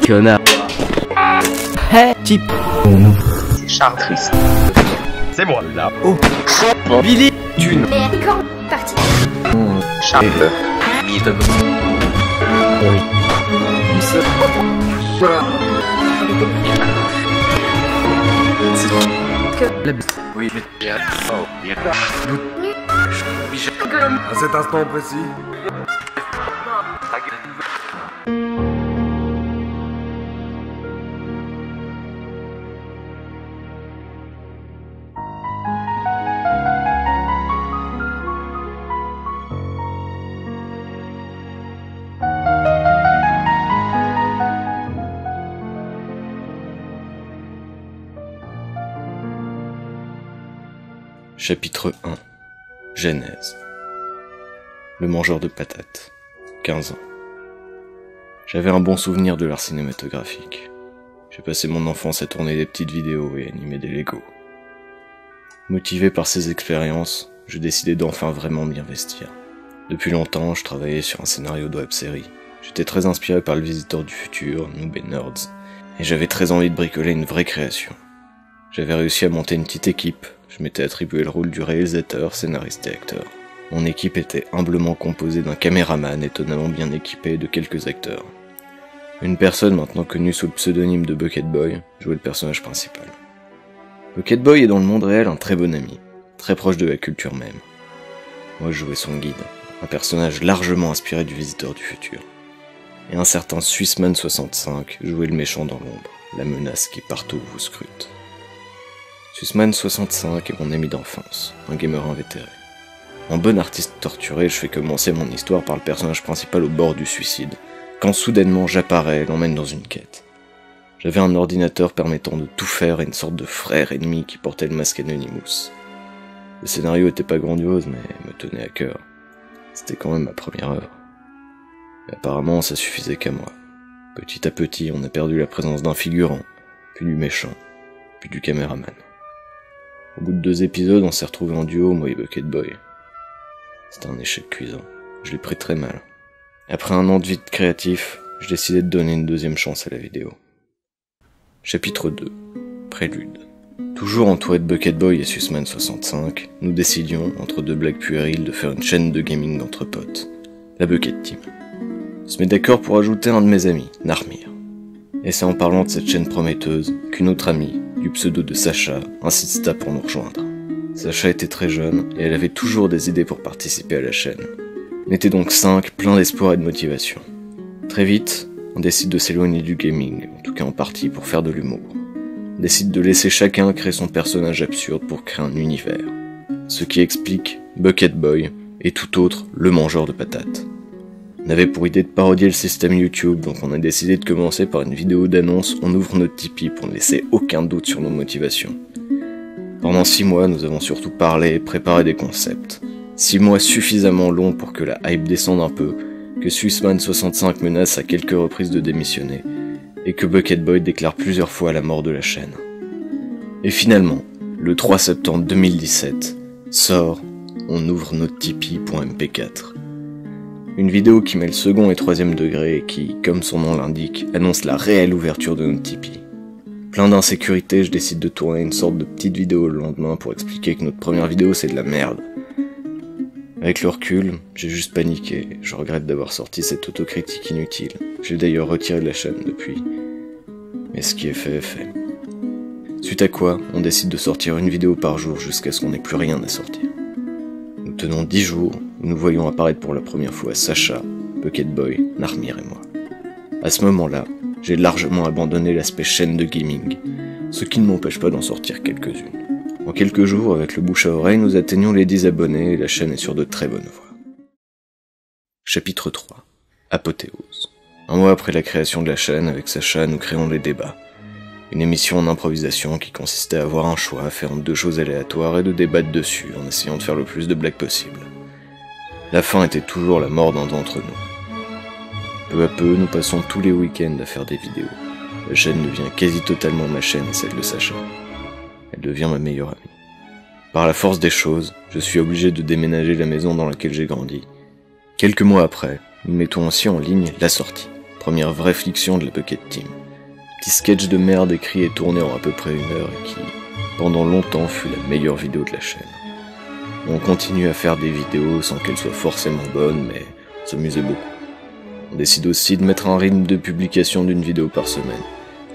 Connard. Hey, type. C'est Chartrice. C'est moi, là. Oh. Billy. Thune. Parti. Charles. Oui. Oui, mais... À cet instant précis. Chapitre 1. Genèse. Le mangeur de patates. 15 ans. J'avais un bon souvenir de l'art cinématographique. J'ai passé mon enfance à tourner des petites vidéos et animer des Lego. Motivé par ces expériences, je décidai d'enfin vraiment m'y investir. Depuis longtemps, je travaillais sur un scénario de web-série. J'étais très inspiré par Le Visiteur du Futur, Noob et Nerds, et j'avais très envie de bricoler une vraie création. J'avais réussi à monter une petite équipe, je m'étais attribué le rôle du réalisateur, scénariste et acteur. Mon équipe était humblement composée d'un caméraman étonnamment bien équipé et de quelques acteurs. Une personne maintenant connue sous le pseudonyme de Bucket Boy jouait le personnage principal. Bucket Boy est dans le monde réel un très bon ami, très proche de la culture même. Moi je jouais son guide, un personnage largement inspiré du Visiteur du Futur. Et un certain Swissman65 jouait le méchant dans l'ombre, la menace qui partout vous scrute. Swissman65 est mon ami d'enfance, un gamer invétéré. En bon artiste torturé, je fais commencer mon histoire par le personnage principal au bord du suicide, quand soudainement j'apparais et l'emmène dans une quête. J'avais un ordinateur permettant de tout faire et une sorte de frère ennemi qui portait le masque Anonymous. Le scénario était pas grandiose, mais me tenait à cœur. C'était quand même ma première œuvre. Et apparemment, ça suffisait qu'à moi. Petit à petit, on a perdu la présence d'un figurant, puis du méchant, puis du caméraman. Au bout de 2 épisodes, on s'est retrouvés en duo, moi et Bucket Boy. C'était un échec cuisant. Je l'ai pris très mal. Après un an de vide créatif, je décidai de donner une deuxième chance à la vidéo. Chapitre 2. Prélude. Toujours entouré de Bucket Boy et Swissman65, nous décidions, entre 2 blagues puériles, de faire une chaîne de gaming d'entre potes. La Bucket Team. On se met d'accord pour ajouter un de mes amis, Narmir. Et c'est en parlant de cette chaîne prometteuse qu'une autre amie, du pseudo de Sacha, insista pour nous rejoindre. Sacha était très jeune et elle avait toujours des idées pour participer à la chaîne. On était donc 5, pleins d'espoir et de motivation. Très vite, on décide de s'éloigner du gaming, en tout cas en partie pour faire de l'humour. On décide de laisser chacun créer son personnage absurde pour créer un univers. Ce qui explique Bucket Boy et tout autre le mangeur de patates. On avait pour idée de parodier le système YouTube, donc on a décidé de commencer par une vidéo d'annonce « On ouvre notre Tipeee » pour ne laisser aucun doute sur nos motivations. Pendant 6 mois, nous avons surtout parlé et préparé des concepts. 6 mois suffisamment longs pour que la hype descende un peu, que Swissman65 menace à quelques reprises de démissionner, et que Bucket Boy déclare plusieurs fois la mort de la chaîne. Et finalement, le 3 septembre 2017, sort « On ouvre notre Tipeee.mp4 ». Une vidéo qui met le second et troisième degré et qui, comme son nom l'indique, annonce la réelle ouverture de notre Tipeee. Plein d'insécurité, je décide de tourner une sorte de petite vidéo le lendemain pour expliquer que notre première vidéo c'est de la merde. Avec le recul, j'ai juste paniqué, je regrette d'avoir sorti cette autocritique inutile. J'ai d'ailleurs retiré de la chaîne depuis. Mais ce qui est fait est fait. Suite à quoi, on décide de sortir une vidéo par jour jusqu'à ce qu'on n'ait plus rien à sortir. Nous tenons 10 jours où nous voyons apparaître pour la première fois Sacha, Bucket Boy, Narmir et moi. À ce moment-là, j'ai largement abandonné l'aspect chaîne de gaming, ce qui ne m'empêche pas d'en sortir quelques-unes. En quelques jours, avec le bouche à oreille, nous atteignons les 10 abonnés et la chaîne est sur de très bonnes voies. Chapitre 3. Apothéose. Un mois après la création de la chaîne, avec Sacha, nous créons Les Débats. Une émission en improvisation qui consistait à avoir un choix, à faire 2 choses aléatoires et de débattre dessus en essayant de faire le plus de blagues possible. La fin était toujours la mort d'un d'entre nous. Peu à peu, nous passons tous les week-ends à faire des vidéos. La chaîne devient quasi totalement ma chaîne et celle de Sacha. Elle devient ma meilleure amie. Par la force des choses, je suis obligé de déménager la maison dans laquelle j'ai grandi. Quelques mois après, nous mettons aussi en ligne La Sortie, première vraie fiction de la Bucket Team. Petit sketch de merde écrit et tourné en à peu près 1 heure et qui, pendant longtemps, fut la meilleure vidéo de la chaîne. On continue à faire des vidéos sans qu'elles soient forcément bonnes, mais on s'amusait beaucoup. On décide aussi de mettre un rythme de publication d'une vidéo par semaine.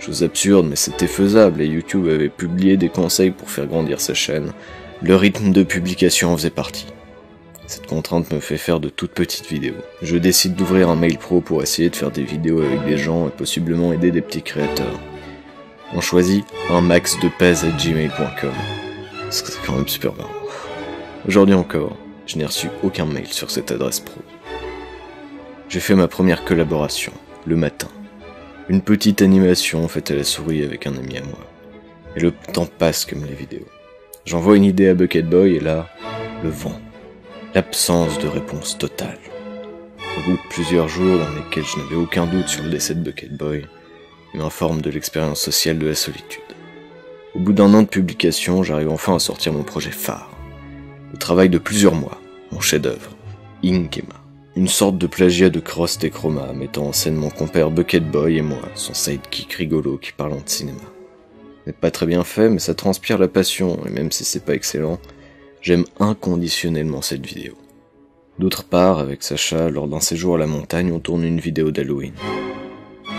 Chose absurde, mais c'était faisable et YouTube avait publié des conseils pour faire grandir sa chaîne. Le rythme de publication en faisait partie. Cette contrainte me fait faire de toutes petites vidéos. Je décide d'ouvrir un mail pro pour essayer de faire des vidéos avec des gens et possiblement aider des petits créateurs. On choisit unmaxdepez@gmail.com. C'est quand même super marrant. Aujourd'hui encore, je n'ai reçu aucun mail sur cette adresse pro. J'ai fait ma première collaboration, le matin. Une petite animation faite à la souris avec un ami à moi. Et le temps passe comme les vidéos. J'envoie une idée à Bucket Boy et là, le vent. L'absence de réponse totale. Au bout de plusieurs jours dans lesquels je n'avais aucun doute sur le décès de Bucket Boy, il m'informe de l'expérience sociale de la solitude. Au bout d'1 an de publication, j'arrive enfin à sortir mon projet phare. Le travail de plusieurs mois, mon chef-d'œuvre, Inkema. Une sorte de plagiat de Crost et Chroma, mettant en scène mon compère Bucket Boy et moi, son sidekick rigolo qui parle de cinéma. n'est pas très bien fait, mais ça transpire la passion, et même si c'est pas excellent, j'aime inconditionnellement cette vidéo. D'autre part, avec Sacha, lors d'un séjour à la montagne, on tourne une vidéo d'Halloween.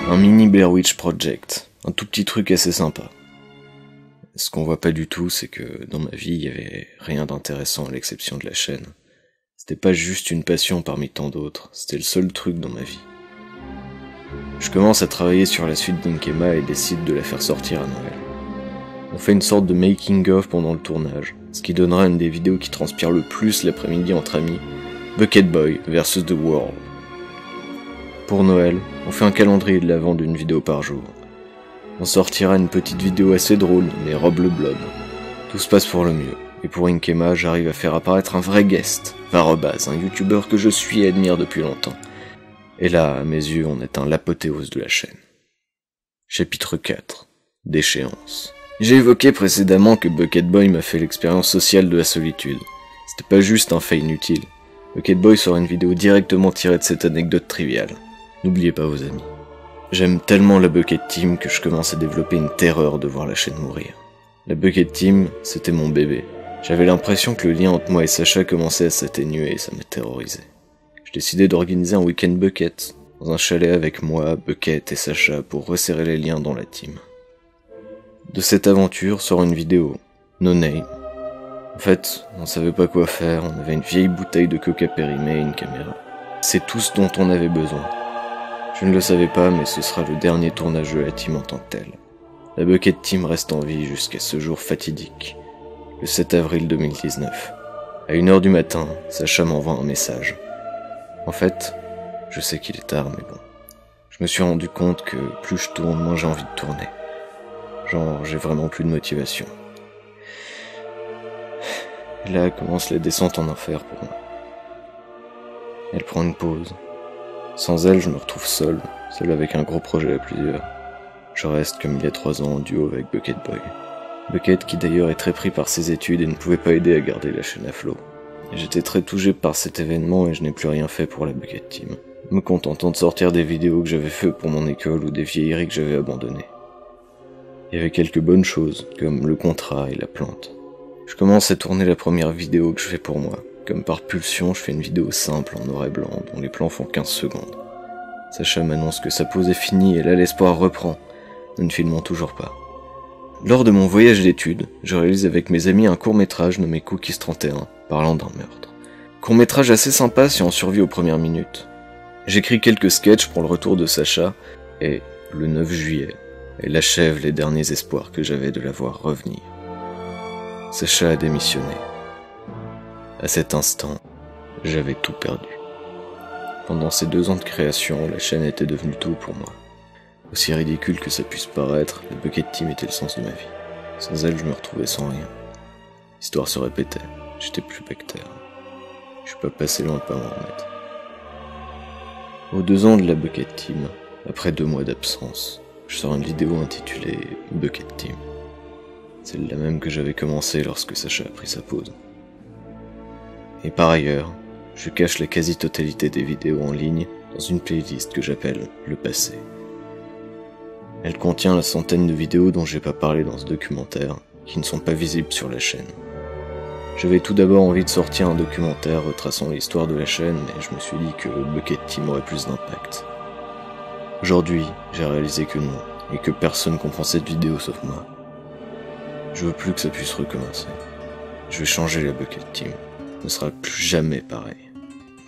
Un mini Blair Witch Project, un tout petit truc assez sympa. Ce qu'on voit pas du tout, c'est que dans ma vie, il y avait rien d'intéressant à l'exception de la chaîne. C'était pas juste une passion parmi tant d'autres, c'était le seul truc dans ma vie. Je commence à travailler sur la suite d'Inkema et décide de la faire sortir à Noël. On fait une sorte de making-of pendant le tournage, ce qui donnera une des vidéos qui transpire le plus l'après-midi entre amis, Bucket Boy vs The World. Pour Noël, on fait un calendrier de l'avant d'une vidéo par jour. On sortira une petite vidéo assez drôle, mais Rob le Blob. Tout se passe pour le mieux, et pour Inkema, j'arrive à faire apparaître un vrai guest, Varobaz, un youtubeur que je suis et admire depuis longtemps. Et là, à mes yeux, on atteint l'apothéose de la chaîne. Chapitre 4. Déchéance. J'ai évoqué précédemment que Bucket Boy m'a fait l'expérience sociale de la solitude. C'était pas juste un fait inutile. Bucket Boy sort une vidéo directement tirée de cette anecdote triviale. N'oubliez pas vos amis. J'aime tellement la Bucket Team que je commence à développer une terreur de voir la chaîne mourir. La Bucket Team, c'était mon bébé. J'avais l'impression que le lien entre moi et Sacha commençait à s'atténuer et ça me terrorisait. J'ai décidé d'organiser un week-end Bucket, dans un chalet avec moi, Bucket et Sacha pour resserrer les liens dans la team. De cette aventure sort une vidéo, No Name. En fait, on savait pas quoi faire, on avait une vieille bouteille de coca périmée et une caméra. C'est tout ce dont on avait besoin. Je ne le savais pas, mais ce sera le dernier tournage de la team en tant que tel. La Bucket Team reste en vie jusqu'à ce jour fatidique, le 7 avril 2019. À 1h du matin, Sacha m'envoie un message. En fait, je sais qu'il est tard, mais bon. Je me suis rendu compte que plus je tourne, moins j'ai envie de tourner. Genre, j'ai vraiment plus de motivation. Et là commence la descente en enfer pour moi. Elle prend une pause. Sans elle, je me retrouve seul avec un gros projet à plusieurs. Je reste comme il y a 3 ans en duo avec Bucket Boy. Bucket qui d'ailleurs est très pris par ses études et ne pouvait pas aider à garder la chaîne à flot. J'étais très touché par cet événement et je n'ai plus rien fait pour la Bucket Team, me contentant de sortir des vidéos que j'avais fait pour mon école ou des vieilleries que j'avais abandonnées. Il y avait quelques bonnes choses, comme le contrat et la plante. Je commence à tourner la première vidéo que je fais pour moi. Comme par pulsion, je fais une vidéo simple en noir et blanc, dont les plans font 15 secondes. Sacha m'annonce que sa pause est finie et là l'espoir reprend. Nous ne filmons toujours pas. Lors de mon voyage d'études, je réalise avec mes amis un court-métrage nommé Cookies 31, parlant d'un meurtre. Court-métrage assez sympa si on survit aux premières minutes. J'écris quelques sketchs pour le retour de Sacha, et, le 9 juillet, elle achève les derniers espoirs que j'avais de la voir revenir. Sacha a démissionné. À cet instant, j'avais tout perdu. Pendant ces 2 ans de création, la chaîne était devenue tout pour moi. Aussi ridicule que ça puisse paraître, la Bucket Team était le sens de ma vie. Sans elle, je me retrouvais sans rien. L'histoire se répétait, j'étais plus bactère. Je suis pas passé loin de pas m'en remettre. Aux 2 ans de la Bucket Team, après 2 mois d'absence, je sors une vidéo intitulée Bucket Team. Celle-là même que j'avais commencé lorsque Sacha a pris sa pause. Et par ailleurs, je cache la quasi-totalité des vidéos en ligne dans une playlist que j'appelle Le Passé. Elle contient la centaine de vidéos dont j'ai pas parlé dans ce documentaire, qui ne sont pas visibles sur la chaîne. J'avais tout d'abord envie de sortir un documentaire retraçant l'histoire de la chaîne, mais je me suis dit que Bucket Team aurait plus d'impact. Aujourd'hui, j'ai réalisé que non, et que personne comprend cette vidéo sauf moi. Je veux plus que ça puisse recommencer. Je vais changer la Bucket Team. Ce ne sera plus jamais pareil.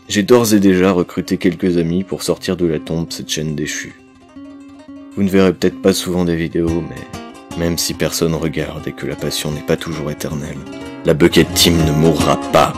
J'ai d'ores et déjà recruté quelques amis pour sortir de la tombe cette chaîne déchue. Vous ne verrez peut-être pas souvent des vidéos, mais même si personne regarde et que la passion n'est pas toujours éternelle, la Bucket Team ne mourra pas.